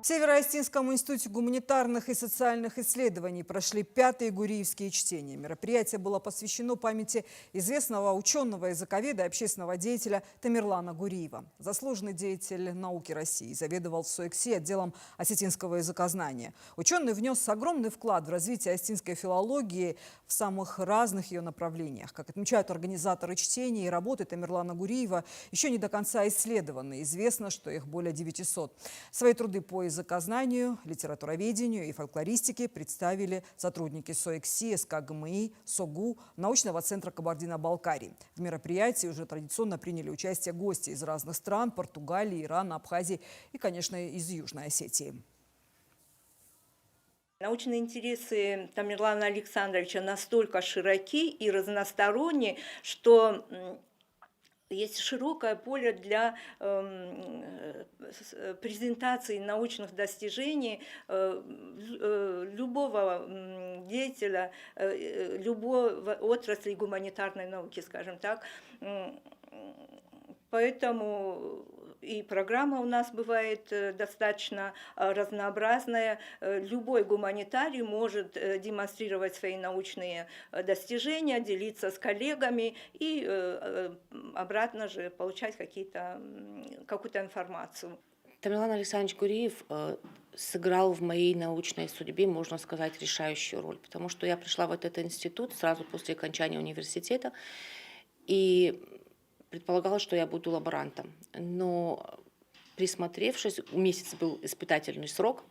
В Северо-Осетинском институте гуманитарных и социальных исследований прошли 5-е гуриевские чтения. Мероприятие было посвящено памяти известного ученого, языковеда и общественного деятеля Тамерлана Гуриева. Заслуженный деятель науки России, заведовал в СОЭКСИ отделом осетинского языкознания. Ученый внес огромный вклад в развитие осетинской филологии в самых разных ее направлениях. Как отмечают организаторы чтений, работы Тамерлана Гуриева еще не до конца исследованы. Известно, что их более 900. Свои труды по языкознанию, литературоведению и фольклористике представили сотрудники СОЭКСИ, СКГМИ, СОГУ, научного центра Кабардино-Балкарии. В мероприятии уже традиционно приняли участие гости из разных стран – Португалии, Ирана, Абхазии и, конечно, из Южной Осетии. Научные интересы Тамерлана Александровича настолько широки и разносторонни, что есть широкое поле для презентации научных достижений любого деятеля, любой отрасли гуманитарной науки, скажем так. Поэтому и программа у нас бывает достаточно разнообразная. Любой гуманитарий может демонстрировать свои научные достижения, делиться с коллегами и обратно же получать какую-то информацию. Тамерлан Александрович Гуриев сыграл в моей научной судьбе, можно сказать, решающую роль, потому что я пришла в этот институт сразу после окончания университета и предполагалось, что я буду лаборантом. Но присмотревшись, месяц был испытательный срок,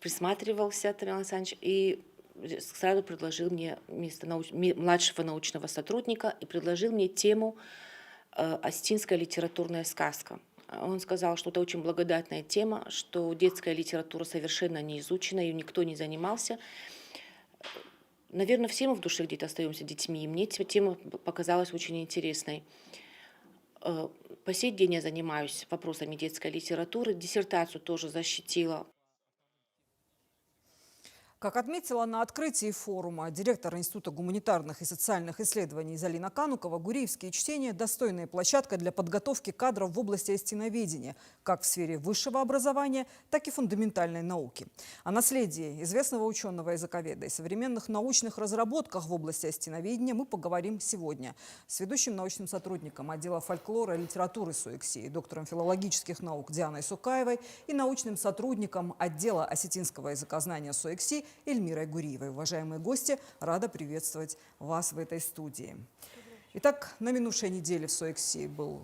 присматривался Тамерлан Александрович и сразу предложил мне место младшего научного сотрудника и предложил мне тему «Осетинская литературная сказка». Он сказал, что это очень благодатная тема, что детская литература совершенно не изучена, ее никто не занимался. Наверное, все мы в душе где-то остаемся детьми, и мне эта тема показалась очень интересной. По сей день я занимаюсь вопросами детской литературы, диссертацию тоже защитила. Как отметила на открытии форума директор Института гуманитарных и социальных исследований Залина Канукова, гуриевские чтения – достойная площадка для подготовки кадров в области осетиноведения, как в сфере высшего образования, так и фундаментальной науки. О наследии известного ученого-языковеда и современных научных разработках в области осетиноведения мы поговорим сегодня с ведущим научным сотрудником отдела фольклора и литературы СОЭКСИ, доктором филологических наук Дианой Сукаевой и научным сотрудником отдела осетинского языкознания СОЭКСИ Эльмирой Гуриевой. Уважаемые гости, рада приветствовать вас в этой студии. Итак, на минувшей неделе в СОЭКСИ был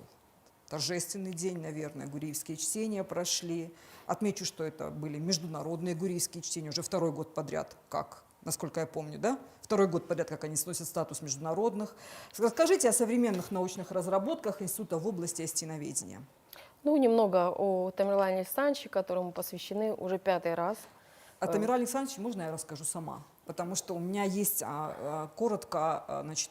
торжественный день, наверное, гуриевские чтения прошли. Отмечу, что это были международные гуриевские чтения уже второй год подряд, как, насколько я помню, да? Второй год подряд, как они сносят статус международных. Расскажите о современных научных разработках Института в области осетиноведения. Ну, немного о Тамерлане Александровиче, которому посвящены уже 5-й раз. О Тамерлане Александровиче можно я расскажу сама? Потому что у меня есть коротко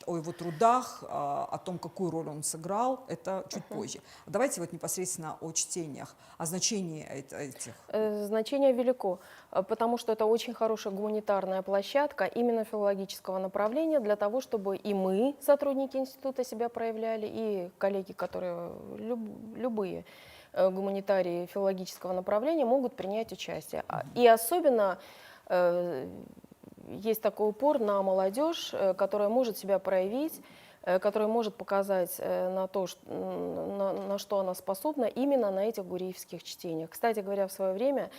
о его трудах, о том, какую роль он сыграл, это чуть позже. Давайте вот непосредственно о чтениях, о значении этих. Значение велико, потому что это очень хорошая гуманитарная площадка именно филологического направления для того, чтобы и мы, сотрудники института, себя проявляли, и коллеги, которые любые гуманитарии филологического направления могут принять участие. И особенно есть такой упор на молодежь, которая может себя проявить, которая может показать на то, на что она способна именно на этих гуриевских чтениях. Кстати говоря, в свое время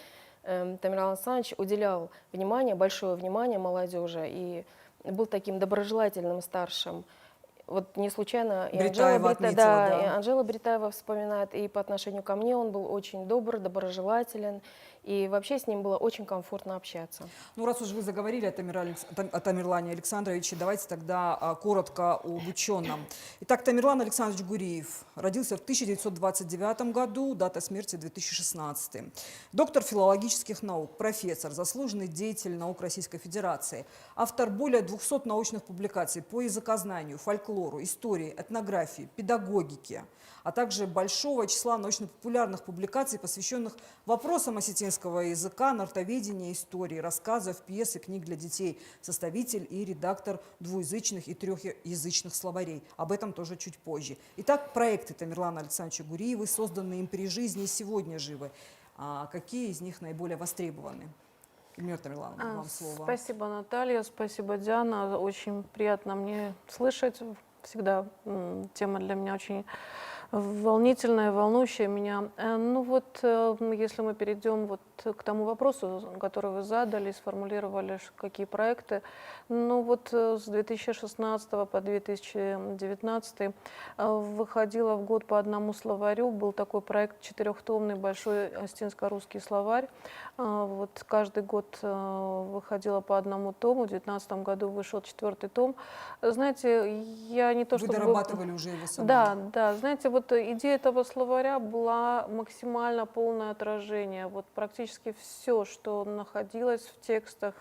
Тамерлан Александрович уделял большое внимание молодежи и был таким доброжелательным старшим. Вот не случайно и Анжела Бритаева вспоминает, и по отношению ко мне он был очень добр, доброжелателен, и вообще с ним было очень комфортно общаться. Ну, раз уж вы заговорили о Тамерлане Александровиче, давайте тогда коротко об ученом. Итак, Тамерлан Александрович Гуриев родился в 1929 году, дата смерти 2016. Доктор филологических наук, профессор, заслуженный деятель наук Российской Федерации, автор более 200 научных публикаций по языкознанию, фольклору, истории, этнографии, педагогике, а также большого числа научно-популярных публикаций, посвященных вопросам осетинского языка, народоведения, истории, рассказов, пьес и книг для детей, составитель и редактор двуязычных и трехязычных словарей. Об этом тоже чуть позже. Итак, проекты Тамерлана Александровича Гуриева, созданные им при жизни и сегодня живы. Какие из них наиболее востребованы? Эльмира Тамерлановна, вам слово. Спасибо, Наталья, спасибо, Диана. Очень приятно мне слышать. Всегда тема для меня очень волнительная, волнующая меня. Ну вот, если мы перейдем вот к тому вопросу, который вы задали, сформулировали, какие проекты. Ну вот с 2016 по 2019 выходила в год по одному словарю. Был такой проект четырехтомный, большой остинско-русский словарь. Вот каждый год выходила по одному тому. В 2019 году вышел 4-й том. Знаете, я не то Вы чтобы... дорабатывали уже его сами? Да, да. Знаете, вот идея этого словаря была максимально полное отражение. Вот практически все, что находилось в текстах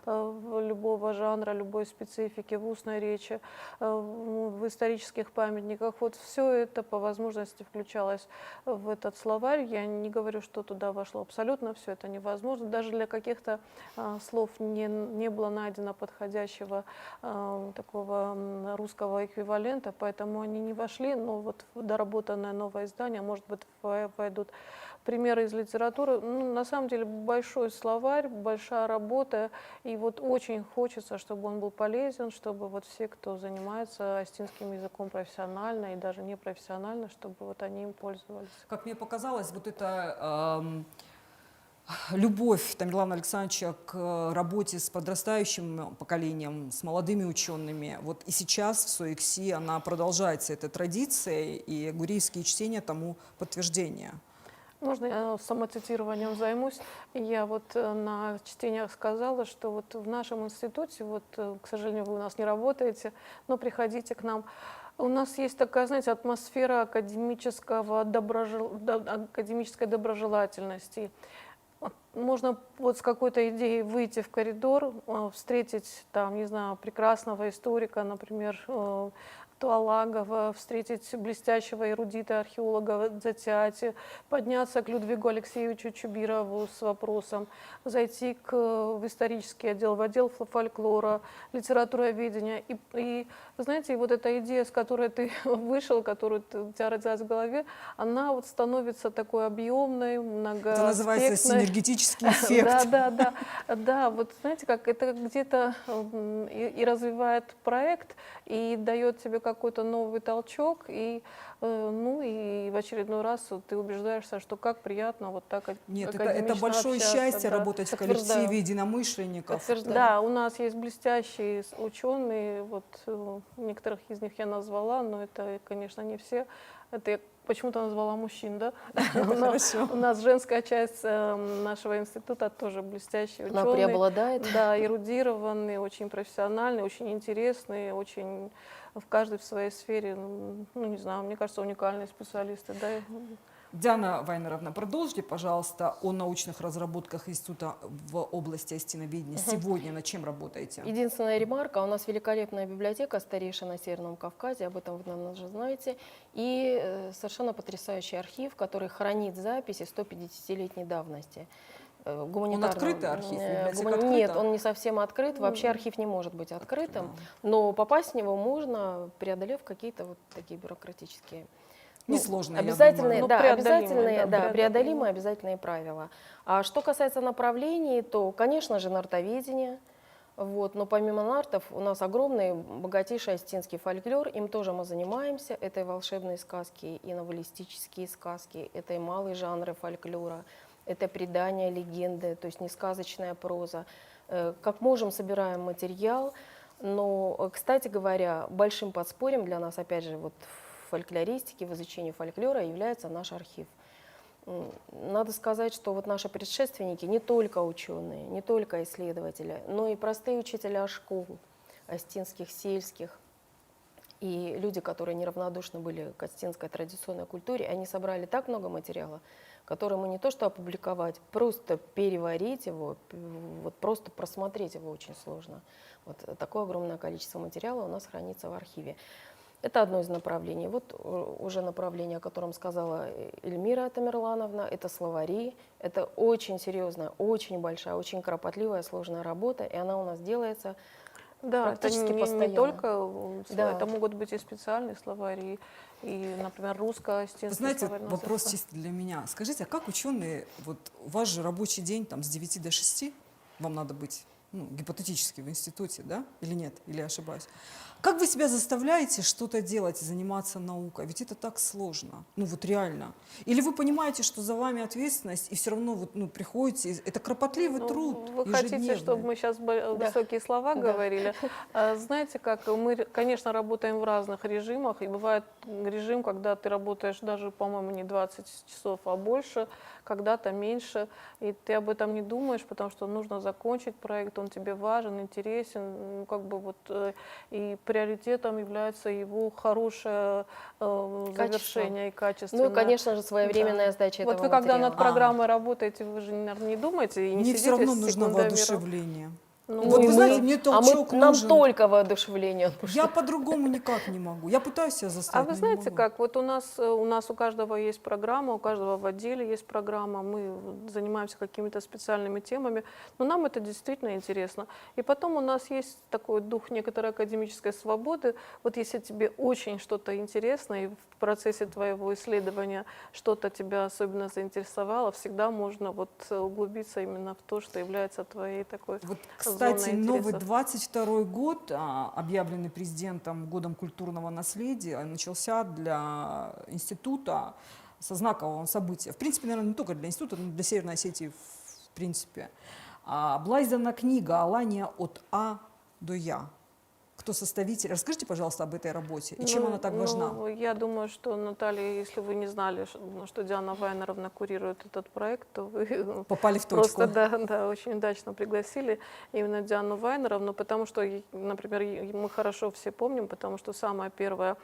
любого жанра, любой специфики, в устной речи, в исторических памятниках, вот все это по возможности включалось в этот словарь. Я не говорю, что туда вошло абсолютно все, это невозможно. Даже для каких-то слов не было найдено подходящего такого русского эквивалента, поэтому они не вошли, но вот в доработанное новое издание, может быть, войдут примеры из литературы. Ну, на самом деле большой словарь, большая работа, и вот очень хочется, чтобы он был полезен, чтобы вот все, кто занимается остинским языком профессионально и даже непрофессионально, чтобы вот они им пользовались. Как мне показалось, вот эта любовь Тамерлана Александровича к работе с подрастающим поколением, с молодыми учеными, вот и сейчас в СОИКСИ она продолжается, эта традиция, и гуриевские чтения тому подтверждение. Можно я самоцитированием займусь? Я вот на чтениях сказала, что вот в нашем институте, вот, к сожалению, вы у нас не работаете, но приходите к нам. У нас есть такая, знаете, атмосфера академической доброжелательности. Можно вот с какой-то идеей выйти в коридор, встретить там, не знаю, прекрасного историка, например, Туалагова, встретить блестящего эрудита, археолога Дзатяти, подняться к Людвигу Алексеевичу Чубирову с вопросом, зайти в исторический отдел, в отдел фольклора, литературоведения. И знаете, вот эта идея, с которой ты вышел, которую у тебя родилась в голове, она вот становится такой объемной, многоаспектной. Это называется синергетический эффект. Да, вот знаете, как это где-то и развивает проект, и дает тебе какой-то новый толчок, и, ну, и в очередной раз ты убеждаешься, что как приятно вот так Нет, это академично большое общаться, счастье да. работать в Подтверждаю. коллективе единомышленников. Да, у нас есть блестящие ученые, вот некоторых из них я назвала, но это, конечно, не все. Это я почему-то назвала мужчин, да? Хорошо. У нас женская часть нашего института тоже блестящие ученые. Она преобладает. Да, эрудированные, очень профессиональные, очень интересные, очень в каждой в своей сфере, ну, не знаю, мне кажется, уникальные специалисты, да. Диана Вайнеровна, продолжите, пожалуйста, о научных разработках института в области остиноведения. Сегодня над чем работаете? Единственная ремарка, у нас великолепная библиотека старейшая на Северном Кавказе, об этом вы, наверное, уже знаете, и совершенно потрясающий архив, который хранит записи 150-летней давности. Он открытый архив? Библиотека открыта? Нет, он не совсем открыт, вообще архив не может быть открытым, но попасть в него можно, преодолев какие-то вот такие бюрократические... Несложные, обязательные, я думаю. да, Преодолимые, обязательные, да, преодолимые обязательные правила. А что касается направлений, то, конечно же, нартоведение. Вот, но помимо нартов у нас огромный, богатейший остинский фольклор, им тоже мы занимаемся. Это и волшебные сказки, и новеллистические сказки, это и малые жанры фольклора, это предания, легенды, то есть несказочная проза. Как можем, собираем материал, но, кстати говоря, большим подспорьем для нас, опять же, вот в фольклористике, в изучении фольклора является наш архив. Надо сказать, что вот наши предшественники не только ученые, не только исследователи, но и простые учителя школ, остинских, сельских, и люди, которые неравнодушны были к остинской традиционной культуре, они собрали так много материала, который мы не то что опубликовать, просто переварить его, вот просто просмотреть его очень сложно. Вот такое огромное количество материала у нас хранится в архиве. Это одно из направлений. Вот уже направление, о котором сказала Эльмира Тамерлановна, это словари. Это очень серьезная, очень большая, очень кропотливая, сложная работа, и она у нас делается Да, это практически не постоянно. только Да. это могут быть и специальные словари, и, например, Вы русско-осетинский знаете, словарь. у нас вопрос есть. чисто для меня. Скажите, а как ученые, вот у вас же рабочий день там с 9 до 6, вам надо быть, ну, гипотетически в институте, да? Или нет? Или я ошибаюсь? Как вы себя заставляете что-то делать и заниматься наукой? Ведь это так сложно. Ну вот реально. Или вы понимаете, что за вами ответственность, и все равно вот, ну, приходите, это кропотливый Ну, труд вы хотите, ежедневный. чтобы мы сейчас Да. высокие слова Да. говорили? Знаете, как мы, конечно, работаем в разных режимах, и бывает режим, когда ты работаешь даже, по-моему, не 20 часов, а больше, когда-то меньше, и ты об этом не думаешь, потому что нужно закончить проект, он тебе важен, интересен, ну, как бы вот, и приоритетом является его хорошее завершение и качественное. Ну и, конечно же, своевременная Да. сдача Вот этого вы когда материала. над программой работаете, вы же, наверное, не думаете и не Мне сидите все равно с нужно секундомером. воодушевление. Ну, Вот и вы знаете, мы- мне а мы, толчок нам нужен. только воодушевление нужно. Я по-другому никак не могу. Я пытаюсь себя А заставить, вы но не знаете могу. как, вот у каждого есть программа, у каждого в отделе есть программа, мы занимаемся какими-то специальными темами, но нам это действительно интересно. И потом у нас есть такой дух некоторой академической свободы. Вот если тебе очень что-то интересно, и в процессе твоего исследования что-то тебя особенно заинтересовало, всегда можно вот углубиться именно в то, что является твоей такой Вот, зоной кстати, новый интересов. 22 год, объявленный президентом годом культурного наследия, начался для института со знакового события. В принципе, наверное, не только для института, но и для Северной Осетии в принципе. Была издана книга «Алания от А до Я». Кто составитель? Расскажите, пожалуйста, об этой работе и чем она так важна. Ну, я думаю, что, Наталья, если вы не знали, что Диана Вайнеровна курирует этот проект, то вы Попали в точку. просто, да, очень удачно пригласили именно Диану Вайнеровну, потому что, например, мы хорошо все помним, потому что самое первое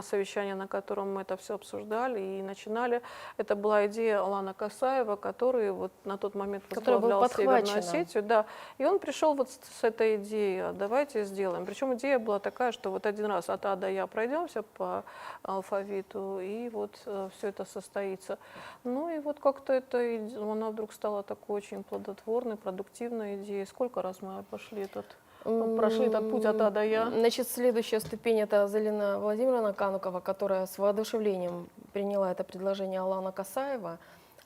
совещание, на котором мы это все обсуждали и начинали, это была идея Алана Касаева, который вот на тот момент Которая была возглавлял Северную подхвачена. Осетию, да, и он пришел вот с этой идеей, давайте сделаем. Причем идея была такая, что вот один раз от А до Я пройдемся по алфавиту, и вот все это состоится. Ну и вот как-то она вдруг стала такой очень плодотворной, продуктивной идеей. Сколько раз мы прошли этот путь от А до Я? Значит, следующая ступень — это Залина Владимировна Канукова, которая с воодушевлением приняла это предложение Алана Касаева.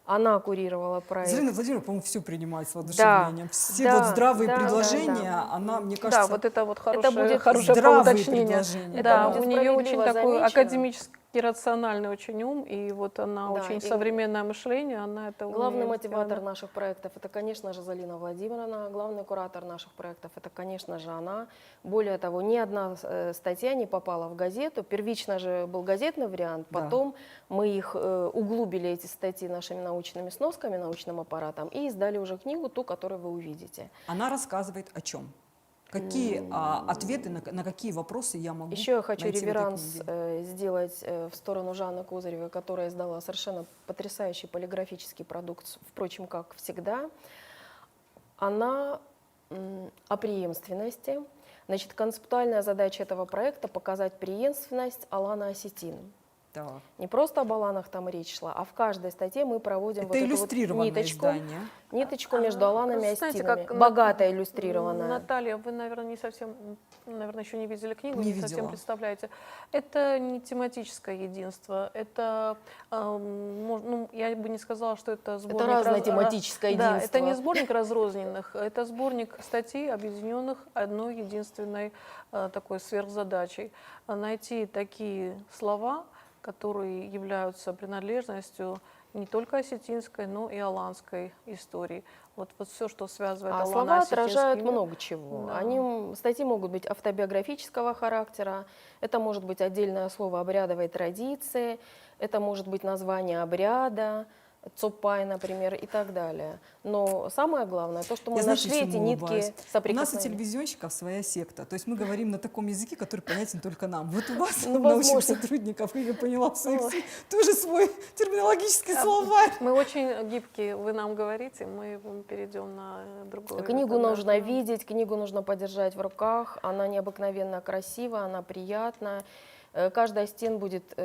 Она курировала проект. Зарина Владимировна, по-моему, все принимает с воодушевлением. Все да, вот здравые да, предложения, да. она, мне кажется, Да, вот это вот Это будет хорошее здравые поуточнение. предложения. Да, будет у нее очень справедливо такой замечено. академический, рациональный очень ум, и вот она Да, очень и современное мышление, она это Главный умеет мотиватор сделать. наших проектов — это, конечно же, Залина Владимировна. Главный куратор наших проектов — это, конечно же, она. Более того, ни одна статья не попала в газету. Первично же был газетный вариант, Да. потом мы их углубили, эти статьи, нашими научными сносками, научным аппаратом, и издали уже книгу, ту, которую вы увидите. она рассказывает о чем? Какие ответы на какие вопросы я могу Еще я хочу найти в этой реверанс книге? сделать в сторону Жанны Козыревой, которая издала совершенно потрясающий полиграфический продукт, впрочем, как всегда. Она о преемственности. Значит, концептуальная задача этого проекта — показать преемственность Алана Осетин. Так. Не просто об Аланах там речь шла, а в каждой статье мы проводим Это вот эту вот иллюстрированное ниточку, издание. ниточку между Аланами и Знаете, Осетинами. как Богато иллюстрированная. Наталья, вы, наверное, не совсем, наверное, еще не видели книгу, Не не совсем видела. представляете. Это не тематическое единство, это, ну, я бы не сказала, что это сборник... Это разное тематическое Да, единство. это не сборник разрозненных, это сборник статей, объединенных одной единственной такой сверхзадачей. Найти такие слова, которые являются принадлежностью не только осетинской, но и аланской истории. Вот все, что связывает А Алана слова осетинский отражают мир. много чего. Да. Статьи могут быть автобиографического характера, это может быть отдельное слово обрядовой традиции, это может быть название обряда, цопай, например, и так далее. Но самое главное, то, что мы Я, знаете, нашли эти чему нитки улыбаюсь? У нас у соприкосновения. телевизионщиков своя секта. То есть мы говорим на таком языке, который понятен только нам. Вот у вас, Ну, у научных возможно. сотрудников, как я поняла, в своих Ой. СМИ, тоже свой терминологический словарь. Мы очень гибкие, вы нам говорите, мы перейдем на другое. Книгу Да, нужно да. видеть, книгу нужно подержать в руках, она необыкновенно красивая, она приятная. Каждая стен будет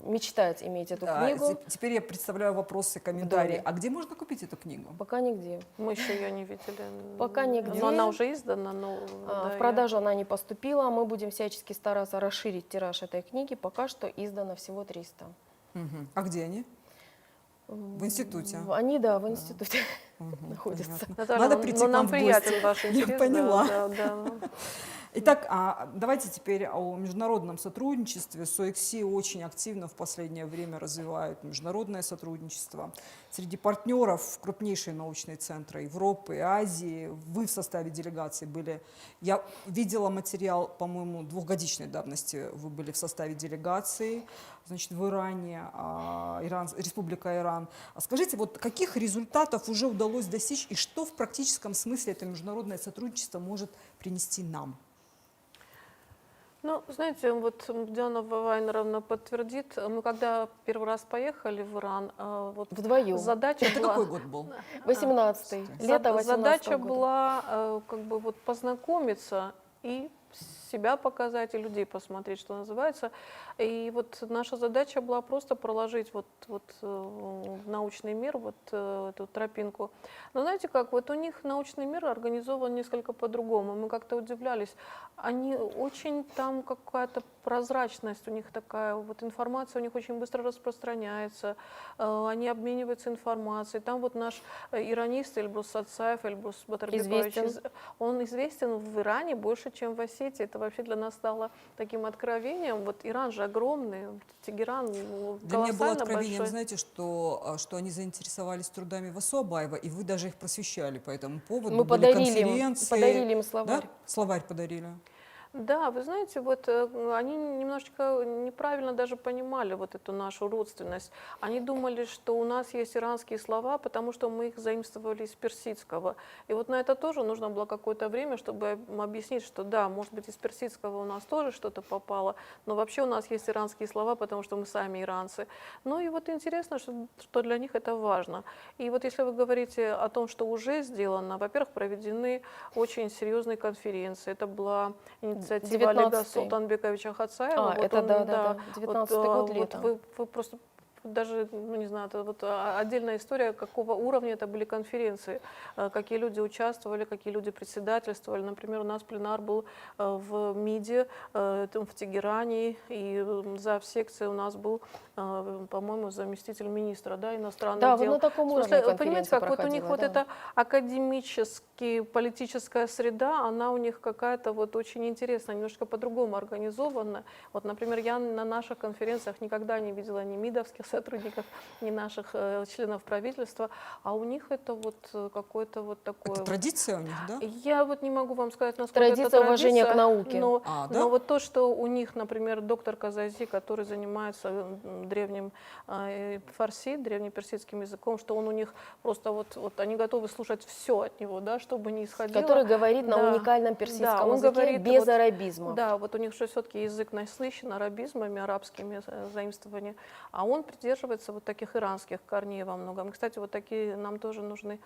мечтать иметь эту Да, книгу. теперь я представляю вопросы, комментарии. доме. А где можно купить эту книгу? Пока нигде. Мы еще ее не видели. Пока нигде. Но она уже издана. Но, да, В продажу она не поступила. Мы будем всячески стараться расширить тираж этой книги. Пока что издано всего 300. Мгм. А где они? В институте. Они, да, в институте Мгм, находятся. понятно. Наталья, Надо ну, прийти ну, к нам вам в гости. приятен ваш интерес. Я поняла. Да, да. Итак, давайте теперь о международном сотрудничестве. СОЭКСИ очень активно в последнее время развивает международное сотрудничество. Среди партнеров крупнейшие научные центры Европы и Азии. Вы в составе делегации были. Я видела материал, по-моему, 2-годичной давности. Вы были в составе делегации, значит, в Иране, Республика Иран. Скажите, вот каких результатов уже удалось достичь и что в практическом смысле это международное сотрудничество может принести нам? Ну, знаете, вот Диана Вайнеровна подтвердит, мы когда первый раз поехали в Иран, вот Вдвоем. задача Это была... какой год был? 18-й. Лето 18-го Задача года. была как бы вот познакомиться и себя показать, и людей посмотреть, что называется. И вот наша задача была просто проложить вот в научный мир вот эту тропинку. Но знаете как, вот у них научный мир организован несколько по-другому. Мы как-то удивлялись. Они очень там какая-то прозрачность у них такая, вот информация у них очень быстро распространяется, они обмениваются информацией. Там вот наш иранист Эльбрус Сатсаев, Эльбрус Батарбекович, он известен в Иране больше, чем в Осетии. Это вообще для нас стало таким откровением. Вот Иран же огромный, Тегеран Для меня было колоссально откровением, большой. знаете, что они заинтересовались трудами Васо Абаева, и вы даже их просвещали по этому поводу. Мы Были подарили конференции. им словарь. Да? Словарь подарили. Да, вы знаете, вот они немножечко неправильно даже понимали вот эту нашу родственность. Они думали, что у нас есть иранские слова, потому что мы их заимствовали из персидского. И вот на это тоже нужно было какое-то время, чтобы объяснить, что да, может быть, из персидского у нас тоже что-то попало, но вообще у нас есть иранские слова, потому что мы сами иранцы. Ну и вот интересно, что для них это важно. И вот если вы говорите о том, что уже сделано, во-первых, проведены очень серьезные конференции. Это была инициатива Олега 19-й. Султанбековича Хацаева. Вот это он, да. 19-й год вот летом. вы просто даже, ну не знаю, это вот отдельная история, какого уровня это были конференции, какие люди участвовали, какие люди председательствовали. Например, у нас пленар был в МИДе, в Тегеране, и зав. Секции у нас был, по-моему, заместитель министра, да, иностранных Да, дел. вот на таком В смысле, уровне вы понимаете, конференция как вот у них проходила, вот да. эта академическая политическая среда, она у них какая-то вот очень интересная, немножко по-другому организована. Вот, например, я на наших конференциях никогда не видела ни МИДовских сотрудников, ни наших членов правительства, а у них это вот какое-то вот такое... Это традиция у них, да? Я вот не могу вам сказать, насколько это Традиция уважения к науке. но, Да? но вот то, что у них, например, доктор Казази, который занимается древним фарси, древнеперсидским языком, что он у них просто вот они готовы слушать все от него, да, чтобы не исходило. Который говорит на Да, уникальном да, персидском он языке говорит без вот- арабизма. Да, вот у них же все-таки язык насыщен арабизмами, арабскими заимствованиями, а он придерживается вот таких иранских корней во многом. И, кстати, вот такие нам тоже нужны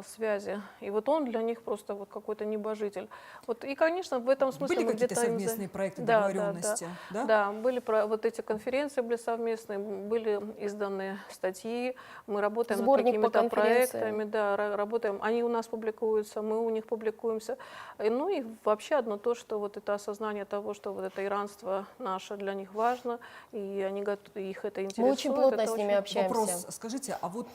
связи. И вот он для них просто вот какой-то небожитель. Вот, и, конечно, в этом смысле Были мы какие-то где-то им совместные проекты, Да, да, договоренности? Да? Да, были вот эти конференции были совместные, были изданы статьи, мы работаем Сборник над по какими-то конференциям. проектами, да, работаем, они у нас публикуются, мы у них публикуемся. Ну и вообще одно то, что вот это осознание того, что вот это иранство наше для них важно, и их это интересует. Мы очень плотно это с ними очень- общаемся. Вопрос, скажите, а вот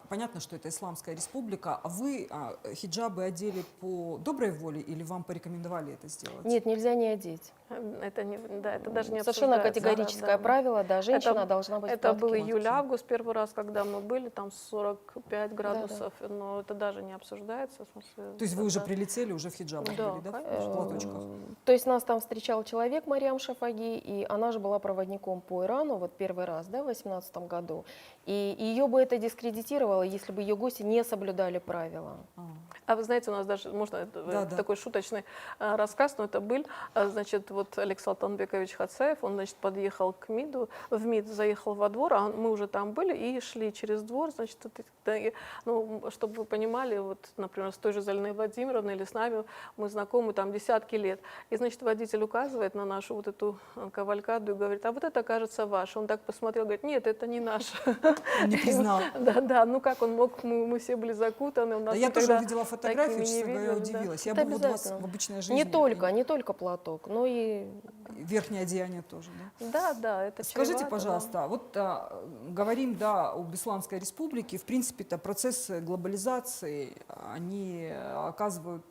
понятно, что это Исламская республика, а вы хиджабы одели по доброй воле или вам порекомендовали это сделать? Нет, нельзя не одеть. Это, не, да, это даже не Совершенно обсуждается, категорическое да. правило, да, женщина Это- должна быть в Это был платке. июль-август, первый раз, когда мы были, там 45 градусов, но это даже не обсуждается. В смысле, То есть вы уже это- прилетели, уже в хиджабах Да, были, да? конечно. В платочках? То есть нас там встречал человек, Мариам Шафаги, и она же была проводником по Ирану, вот первый раз, да, в 2018 году. И ее бы это дискредитировало, если бы ее гости не соблюдали правила. А вы знаете, у нас даже, можно Да. такой шуточный рассказ, но это был, значит, вот Алекс Алтанбекович Хацаев, он, значит, подъехал к МИДу, в МИД заехал во двор, а мы уже там были и шли через двор, значит, ну, чтобы вы понимали, вот, например, с той же Залиной Владимировной или с нами мы знакомы там десятки лет, и, значит, водитель указывает на нашу вот эту кавалькаду и говорит, а вот это, кажется, ваше. Он так посмотрел, говорит, нет, это не наше. Он не признал. Да, ну как он мог, мы все были закутаны, у нас Да, я тоже никогда увидела фотографию, такими не честно говоря, видели, да. удивилась. Я Это бы вот вас обязательно. в обычной жизни... Не только платок, но и Верхнее одеяние тоже, да? Да, это Скажите, чревато, пожалуйста, вот говорим, да, об Исламской республике, в принципе-то процессы глобализации, они оказывают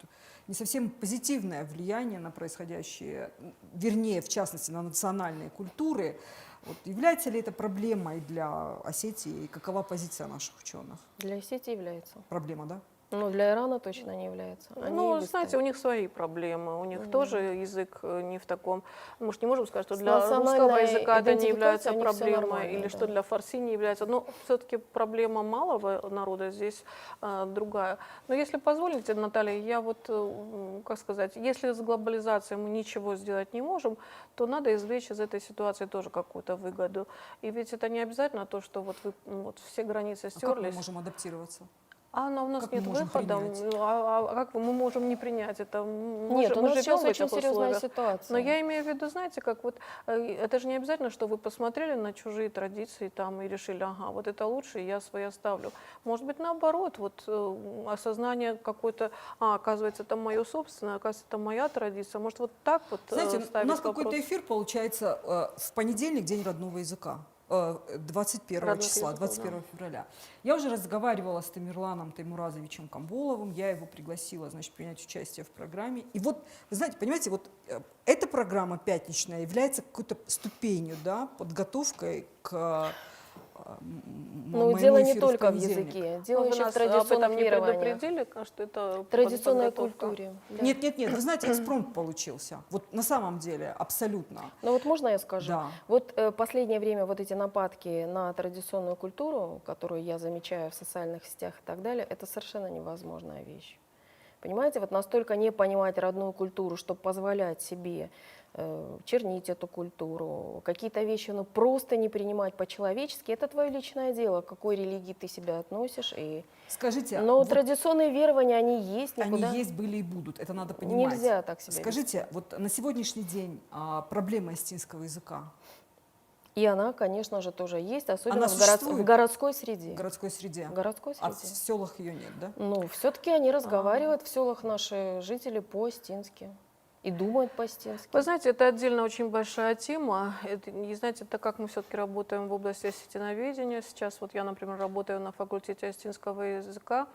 не совсем позитивное влияние на происходящее, вернее, в частности, на национальные культуры. Вот, является ли это проблемой для Осетии и какова позиция наших ученых? для Осетии является. Проблема, да? Но для Ирана точно не является. да. Они Ну, быстрее. знаете, у них свои проблемы, у них Мгм. тоже язык не в таком... Мы же не можем сказать, что С для русского национальной языка это не является идентификацией у них всё проблемой, нормально, или да. что для фарси не является. Но все-таки проблема малого народа здесь другая. Но если позволите, Наталья, я вот, как сказать, если с глобализацией мы ничего сделать не можем, то надо извлечь из этой ситуации тоже какую-то выгоду. И ведь это не обязательно то, что вот, вот все границы А как мы стерлись. можем адаптироваться? А у нас Как мы нет можем выхода. принять? Как мы можем не принять это? Нет, у мы нас живем сейчас в очень этих серьезная условиях. ситуация. Но я имею в виду, знаете, как вот, это же не обязательно, что вы посмотрели на чужие традиции там и решили, ага, вот это лучше, и я свои оставлю. Может быть, наоборот, вот осознание какое-то, оказывается, это мое собственное, оказывается, это моя традиция. Может, вот так вот Знаете, у ставить нас вопрос? какой-то эфир получается в понедельник, день родного языка. 21 Родных числа, языков, 21 февраля. Я уже разговаривала с Тамерланом Таймуразовичем Камболовым, я его пригласила, значит, принять участие в программе. И вот, вы знаете, понимаете, вот эта программа пятничная является какой-то ступенью, да, подготовкой к Ну, моему дело не эфиру в только в понедельник. языке, Ну, дело вы еще в нас об традиционных этом не верованиях, предупредили, что это традиционной подготовка? культуре. да. Нет, вы знаете, экспромт получился. Вот на самом деле, абсолютно. Ну вот можно я скажу? Да. Вот последнее время вот эти нападки на традиционную культуру, которую я замечаю в социальных сетях и так далее, это совершенно невозможная вещь. Понимаете, вот настолько не понимать родную культуру, чтобы позволять себе чернить эту культуру, какие-то вещи ну, просто не принимать по-человечески, это твое личное дело, к какой религии ты себя относишь. Скажите, Но вот традиционные верования, они есть, никуда они есть, были и будут, это надо понимать. нельзя так себя Скажите, вот на сегодняшний день проблема остинского языка вести. И она, конечно же, тоже есть, особенно Она в существует? городской среде. в городской среде, В городской а в среде. селах ее нет, да? Ну, все-таки они разговаривают в селах наши жители по-остински и думают по-остински. Вы знаете, это отдельно очень большая тема. И знаете, так как мы все-таки работаем в области осетиноведения, сейчас вот я, например, работаю на факультете остинского языка,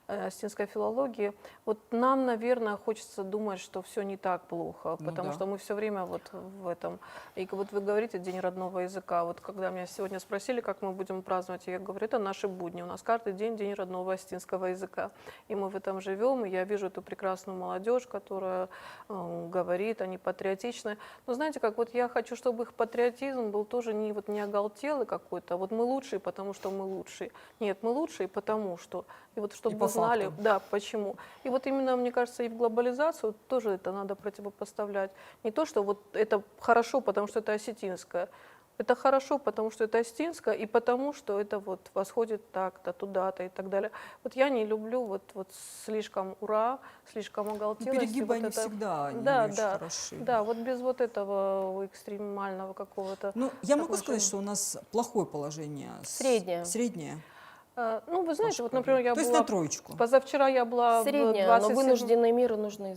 остинской филологии, вот нам, наверное, хочется думать, что все не так плохо, Ну потому да. что мы все время вот в этом. И вот вы говорите День родного языка, вот когда меня сегодня спросили, как мы будем праздновать, я говорю, это наши будни, у нас каждый день День родного остинского языка, и мы в этом живем, и я вижу эту прекрасную молодежь, которая говорит, они патриотичны. Но знаете, как вот я хочу, чтобы их патриотизм был тоже не, вот, не оголтелый какой-то, вот мы лучшие, потому что мы лучшие. Нет, мы лучшие, потому что. И вот чтобы И по вы знали, факту. да, почему. И вот именно, мне кажется, и в глобализацию тоже это надо противопоставлять. Не то, что вот это хорошо, потому что это осетинское. Это хорошо, потому что это остинское, и потому что это вот восходит так-то, туда-то и так далее. Вот я не люблю вот слишком ура, слишком Ну, оголтелости. перегибы вот они это. всегда не Да, очень да, хороши. да, вот без вот этого экстремального какого-то. Ну, я могу отношения. сказать, что у нас плохое положение. Среднее. Среднее. Ну, вы знаете, Ваше вот, например, я То есть была... на троечку. Позавчера я была Средняя, в но 27... вынужденные меры нужны,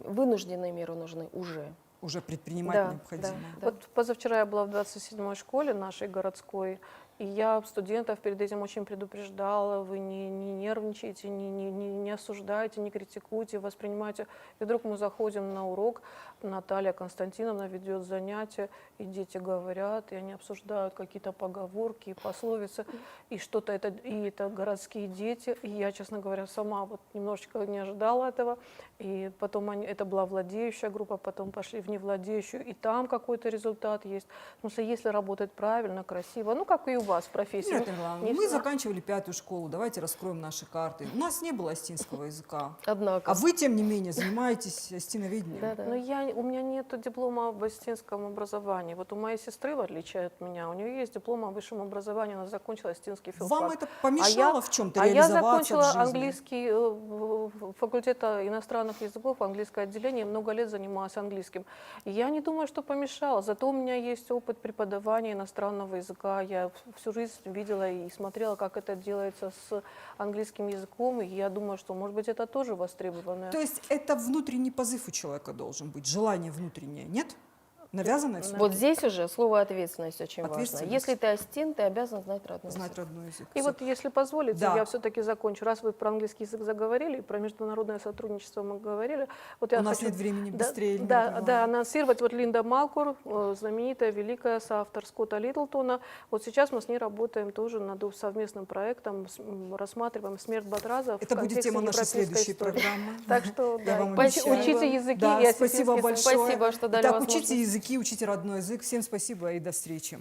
вынужденные меры нужны уже. Уже предпринимать Да, необходимо. да. Вот позавчера я была в 27-й школе нашей городской, и я студентов перед этим очень предупреждала, вы не нервничайте, не осуждайте, не критикуйте, воспринимайте. И вдруг мы заходим на урок, Наталья Константиновна ведет занятия, и дети говорят, и они обсуждают какие-то поговорки и пословицы, и что-то это городские дети, и я, честно говоря, сама вот немножечко не ожидала этого, и потом это была владеющая группа, потом пошли в невладеющую, и там какой-то результат есть. Потому что если работать правильно, красиво, ну как и у вас в профессии. Нет, Ну, Иван, не мы знаю. заканчивали 5-ю школу, давайте раскроем наши карты. У нас не было астинского языка. Однако. А вы, тем не менее, занимаетесь астиноведением. Да-да. Но у меня нет диплома об астинском образовании. Вот у моей сестры, в отличие от меня, у нее есть диплом о высшем образовании, она закончила астинский филфак. Вам это помешало в чем-то А я реализоваться закончила в жизни? английский факультет иностранных языков, английское отделение, много лет занималась английским. И я не думаю, что помешало. Зато у меня есть опыт преподавания иностранного языка. Я всю жизнь видела и смотрела, как это делается с английским языком. И я думаю, что, может быть, это тоже востребованное. То есть это внутренний позыв у человека должен быть, желание внутреннее, нет? Навязанное всё-таки? Вот здесь уже слово ответственность очень важно. Ответственность. Если ты астин, ты обязан знать родной Знать язык. родной язык. И Всё. вот, если позволите, Да. я все-таки закончу. Раз вы про английский язык заговорили, и про международное сотрудничество мы говорили, вот я У нас хочу нет времени да, быстрее. Эльмира да, Павловна. да, анонсировать. Вот Линда Малкур, знаменитая, великая соавтор Скотта Литлтона. Вот сейчас мы с ней работаем тоже над совместным проектом, рассматриваем смерть Батраза в Это будет контексте тема нашей европейской следующей истории. программы. Так что, Я да, вам учите обещаю. языки Да, и спасибо осетинский язык. большое. Спасибо, что дали Итак, возможность. учите языки, учите родной язык. Всем спасибо и до встречи.